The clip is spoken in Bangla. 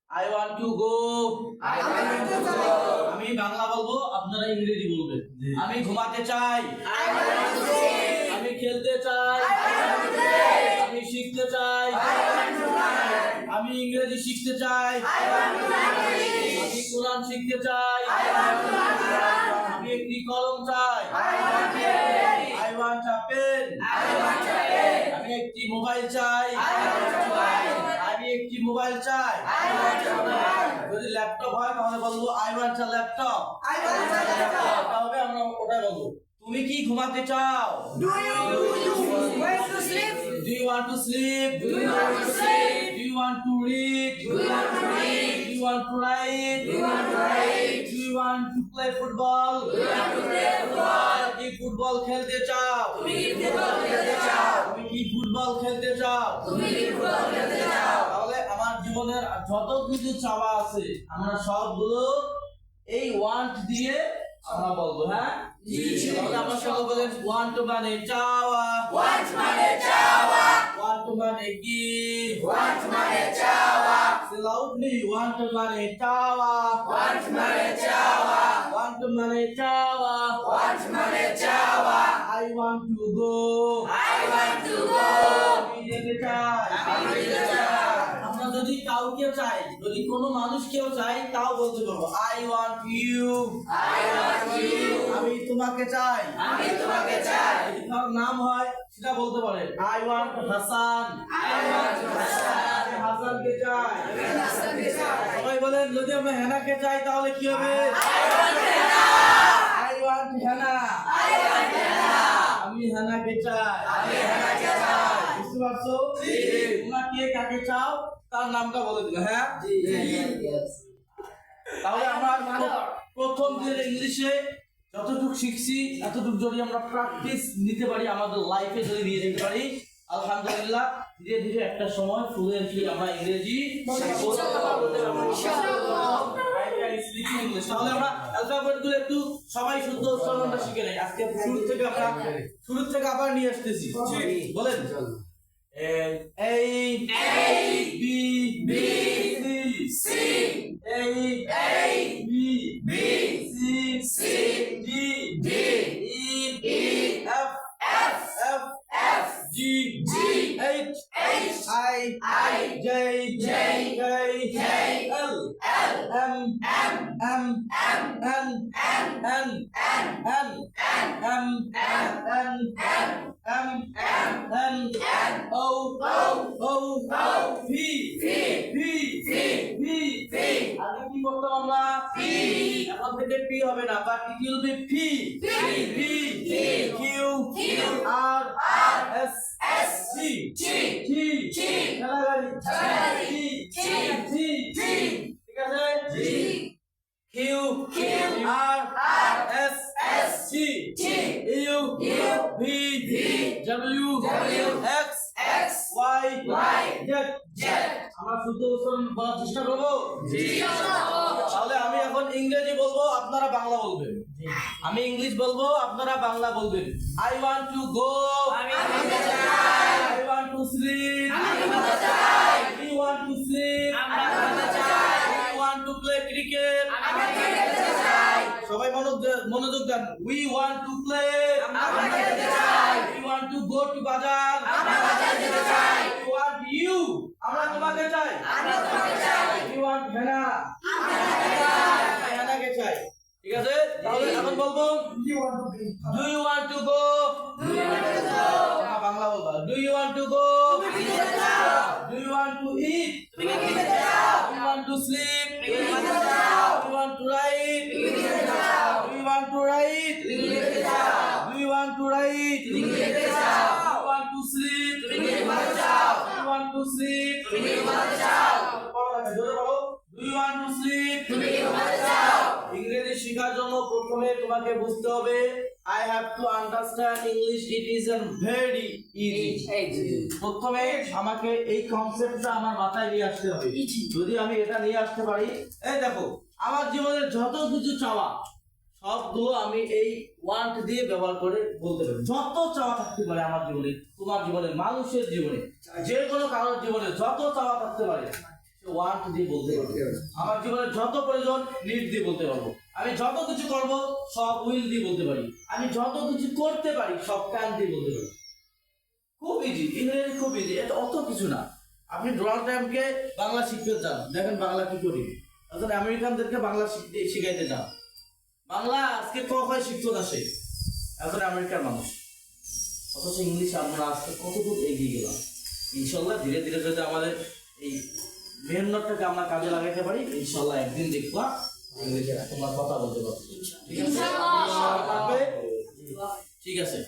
I want to go. I want to go. আমি বাংলা বলবো, আপনারা ইংরেজি বলবেন। আমি ঘুমাতে চাই। I want to sleep. আমি খেলতে চাই। I want to play. আমি শিখতে চাই। I want to learn. আমি ইংরেজি শিখতে চাই। I want to learn English. আমি কোরআন শিখতে চাই। I want to learn Quran. আমি একটি কলম চাই। I want a pen. I want a pen. I want a pen. আমি একটি মোবাইল চাই। I want a mobile. আমি একটি মোবাইল চাই। I want a mobile. যদি ল্যাপটপ হয় তাহলে বলবো I want a laptop। I want a laptop. তাহলে আমরা ওটাই বলবো। তুমি কি ঘুমাতে চাও? Do you want to sleep? Do you want to sleep? Do you want to sleep? Do you want to read? Do you want to read? Do you want to write? Do you want to write? Do you want to play football? Do you want to play football? কি ফুটবল খেলতে চাও? তুমি কি ফুটবল খেলতে চাও? তুমি কি ফুটবল খেলতে চাও? তুমি কি ফুটবল খেলতে চাও? তাহলে আমার জীবনের যত কিছু চাওয়া আছে আমরা সবগুলো এই ওয়ান্ট দিয়ে আমরা বলবো, হ্যাঁ? জি, জি। তাহলে আমরা সবাই বলেন ওয়ান্ট মানে চাওয়া, Want মানে চাওয়া। ওয়ান্ট মানে কি, Want মানে চাওয়া। Say loudly, ওয়ান্ট মানে চাওয়া, Want মানে চাওয়া। ওয়ান্ট মানে চাওয়া। Want মানে চাওয়া। I want to go, I want to go. আমি যেতে চাই। আমি যেতে চাই। আমরা যদি কাউকে চাই, যদি কোনো মানুষকেও চাই তাও বলতে পারবো I want you, I want you. আমি তোমাকে চাই। আমি তোমাকে চাই। যদি কারোর নাম হয় সেটা বলতে পারেন I want Hasan, I want Hasan. আমি হাসানকে চাই। আমি হাসানকে চাই। সবাই বলেন যদি আমরা হেনাকে চাই তাহলে কি হবে? I want Hannah. I want Hena, I want Hannah. আমি হেনাকে চাই। আমি হেনাকে চাই। বুঝতে পারছো? জি। তোমরা কে কাকে চাও তার নামটা বলে দিলে, হ্যাঁ? তাহলে আমরা প্রথম দিনের ইংলিশে যতটুকু শিখছি এতটুকু যদি আমরা প্র্যাকটিস নিতে পারি আমাদের লাইফে যদি নিয়ে যেতে পারি, আলহামদুলিল্লাহ ধীরে ধীরে একটা সময় ফ্লুয়েন্টলি আমরা ইংরেজি শিখবো। তাহলে আমরা অ্যালফাবেট গুলো একটু সবাই শুদ্ধ উচ্চারণটা শিখে নেই। আজকে শুরু থেকে আবার নিয়ে আসতেছি, বলেন A B B C C A B B C C D D E F F F G G H H I I J J K K L L M M M M N N N N N M N M N O P P P P P P আগে কি করতাম আমরা? P এখন থেকে P হবে না, but it will be P P P Q Q R R S S T T T T ঠেলাগাড়ি ঠেলাগাড়ি T T T ঠিক আছে? T Q Q R R S S T T U U V W W X X Y Y Z। Z আমরা শুদ্ধ উচ্চারণ বলার চেষ্টা করবো। জি তাহলে আমি এখন ইংরেজি বলবো, আপনারা বাংলা বলবেন। আমি ইংলিশ বলবো, আপনারা বাংলা বলবেন। I want to go, আমি যেতে চাই। I want to sleep, আমি ঘুমাতে চাই। we want to sleep, আমরা ঘুমাতে চাই। we want to play cricket, আমি খেলতে চাই। সবাই মনোযোগ দেন। We want to play, আমরা খেলতে চাই। we want to go to বাজার, আমরা বাজার যেতে চাই। we want you, আমরা তোমাকে চাই, আমরা তোমাকে চাই। we want হেনা, আমরা হেনাকে চাই। হেনাকে চাই। ঠিক আছে? তাহলে এখন বলবো Do you want to go? তুমি যেতে চাও। তোমরা বাংলা বলবা। Do you want to go? তুমি যেতে চাও। Do you want to eat? তুমি কি যেতে চাও। Do you want to sleep? তুমি যেতে চাও। Do you want to write? তুমি যেতে চাও। Do you want to write? তুমি যেতে চাও। Do you want to write? তুমি যেতে চাও। Do you want to sleep? তুমি ঘুমাতে চাও। Do you want to sleep? তুমি ঘুমাতে চাও। পড়ো না, জোরে পড়ো। Do you want to sleep? তুমি ঘুমাতে চাও। ইংরেজি শেখার জন্য প্রথমে তোমাকে বুঝতে হবে I have to understand English, it is a very easy। প্রথমে আমাকে এই কনসেপ্টটা আমার মাথায় নিয়ে আসতে হবে। যদি আমি এটা নিয়ে আসতে পারি, এই দেখো আমার জীবনের যত কিছু চাওয়া সবগুলো আমি এই ওয়ান্ট দিয়ে ব্যবহার করে বলতে পারি। যত চাওয়া থাকতে পারে আমার জীবনে, তোমার জীবনে, মানুষের জীবনে, যে কোনো কারোর জীবনে যত চাওয়া থাকতে পারে ওয়ান্ট দিয়ে বলতে পারবো। আমার জীবনে যত প্রয়োজন নিড দিয়ে বলতে পারবো। আমি যত কিছু করব সব উইল দিয়ে বলতে পারি। আমি যত কিছু করতে পারি সব ক্যান দিয়ে বলতে পারি। খুব ইজি, ইংরেজি খুব ইজি, এটা অত কিছু না। আপনি ডোনাল্ড ট্রাম্পকে বাংলা শিখতে চান, দেখেন বাংলা কি করি। এখন আমেরিকানদেরকে বাংলা শিখাইতে চান, বাংলা আজকে কখন শিখতো না সে, এখন আমেরিকার মানুষ। অথচ ইংলিশ আমরা আজকে কতটুকু এগিয়ে গেলাম। ইনশাল্লাহ ধীরে ধীরে যদি আমাদের এই মেহনতটাকে আমরা কাজে লাগাইতে পারি, ইনশাল্লাহ একদিন দেখবা ইংলিশে তোমার কথা বলতে পারবো। ঠিক আছে, ঠিক আছে।